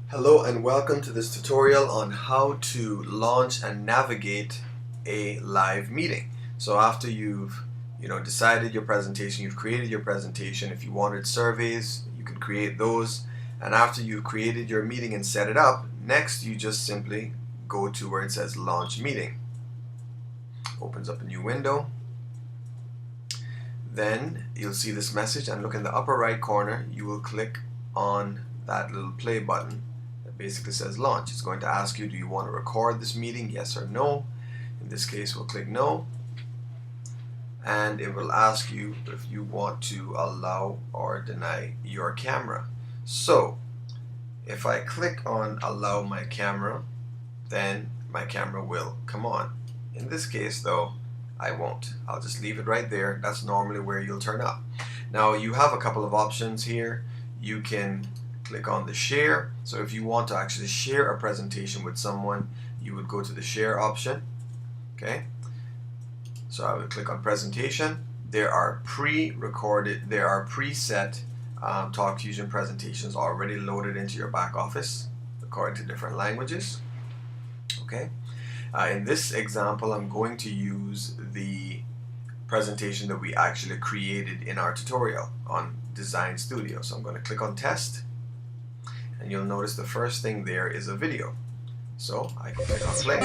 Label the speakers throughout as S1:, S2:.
S1: Hello and welcome to this tutorial on how to launch and navigate a live meeting. So after you've decided your presentation, you've created your presentation, if you wanted surveys, you can create those. And after you've created your meeting and set it up, next you just simply go to where it says launch meeting. Opens up a new window. Then you'll see this message, and look in the upper right corner, you will click on that little play button that basically says launch. It's going to ask you, do you want to record this meeting, yes or no? In this case, we'll click no, and it will ask you if you want to allow or deny your camera. So if I click on allow my camera, then my camera will come on. In this case though, I won't. I'll just leave it right there. That's normally where you'll turn up. Now you have a couple of options here. You can click on the share. So if you want to actually share a presentation with someone, you would go to the share option. Okay. So I would click on presentation. There are pre-recorded, there are preset TalkFusion presentations already loaded into your back office according to different languages. Okay. In this example, I'm going to use the presentation that we actually created in our tutorial on Design Studio. So I'm going to click on test, and you'll notice the first thing there is a video. So I can click on play.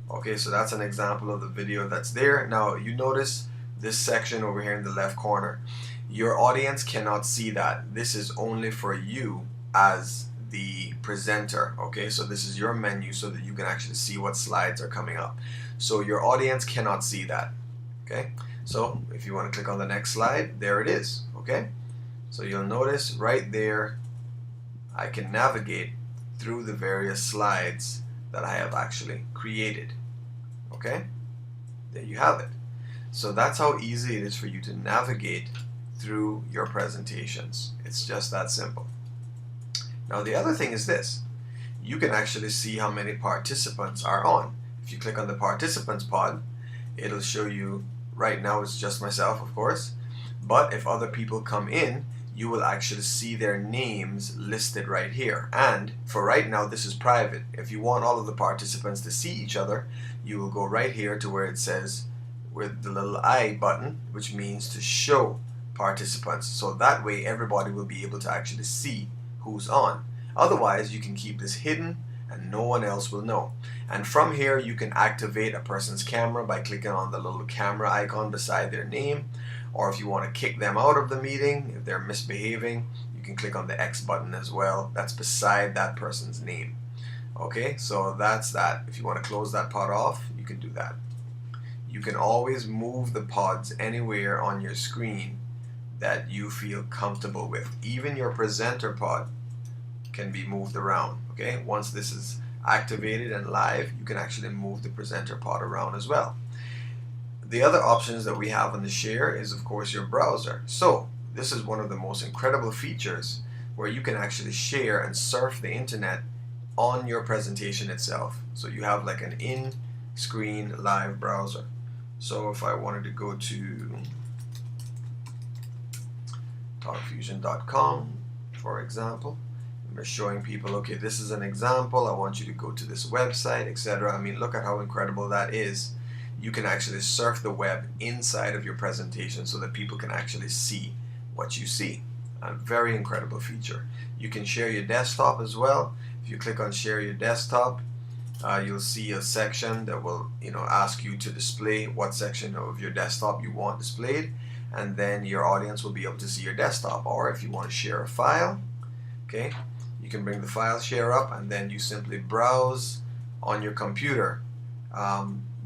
S1: Okay, so that's an example of the video that's there. Now you notice this section over here in the left corner. Your audience cannot see that. This is only for you as the presenter. Okay, so this is your menu so that you can actually see what slides are coming up. So your audience cannot see that. Okay, so if you want to click on the next slide, there it is. Okay, so you'll notice right there I can navigate through the various slides that I have actually created. Okay, there you have it. So that's how easy it is for you to navigate through your presentations. It's just that simple. Now the other thing is this. You can actually see how many participants are on. If you click on the participants pod, it'll show you, right now it's just myself of course, but if other people come in, you will actually see their names listed right here. And for right now this is private. If you want all of the participants to see each other, you will go right here to where it says with the little I button, which means to show participants. So that way everybody will be able to actually see who's on. Otherwise you can keep this hidden and no one else will know. And from here you can activate a person's camera by clicking on the little camera icon beside their name, or if you want to kick them out of the meeting, if they're misbehaving, you can click on the X button as well. That's beside that person's name. Okay, so that's that. If you want to close that pod off, you can do that. You can always move the pods anywhere on your screen that you feel comfortable with. Even your presenter pod can be moved around. Okay, once this is activated and live, you can actually move the presenter pod around as well. The other options that we have on the share is of course your browser. So this is one of the most incredible features where you can actually share and surf the internet on your presentation itself. So you have like an in-screen live browser. So if I wanted to go to talkfusion.com, for example, we're showing people, okay, this is an example, I want you to go to this website, etc. I mean, look at how incredible that is. You can actually surf the web inside of your presentation so that people can actually see what you see. A very incredible feature. You can share your desktop as well. If you click on share your desktop, you'll see a section that will ask you to display what section of your desktop you want displayed, and then your audience will be able to see your desktop. Or if you want to share a file, okay, you can bring the file share up and then you simply browse on your computer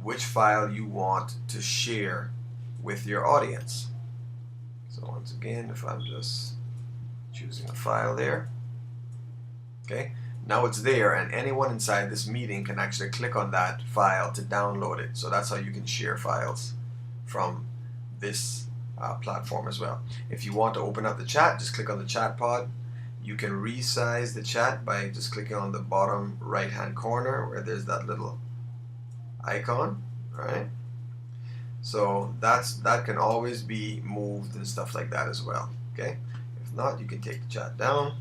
S1: which file you want to share with your audience. So once again, if I'm just choosing a file there, okay, now it's there and anyone inside this meeting can actually click on that file to download it. So that's how you can share files from this platform as well. If you want to open up the chat, just click on the chat pod. You can resize the chat by just clicking on the bottom right hand corner where there's that little icon, right? So that can always be moved and stuff like that as well. Okay, if not, you can take the chat down.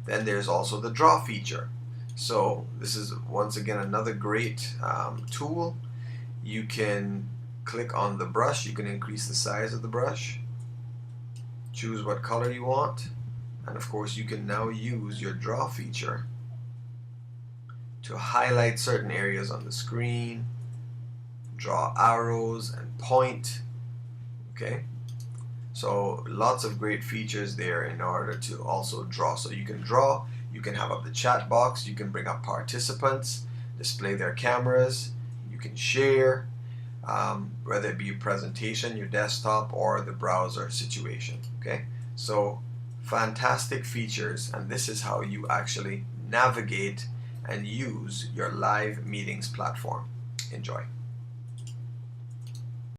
S1: Then there's also the draw feature. So this is once again another great tool. You can click on the brush, you can increase the size of the brush, choose what color you want, and of course you can now use your draw feature to highlight certain areas on the screen, draw arrows and point. Okay, so lots of great features there in order to also draw. So you can draw, you can have up the chat box, you can bring up participants, display their cameras, you can share, whether it be a presentation, your desktop, or the browser situation. Okay, so fantastic features, and this is how you actually navigate and use your live meetings platform. Enjoy.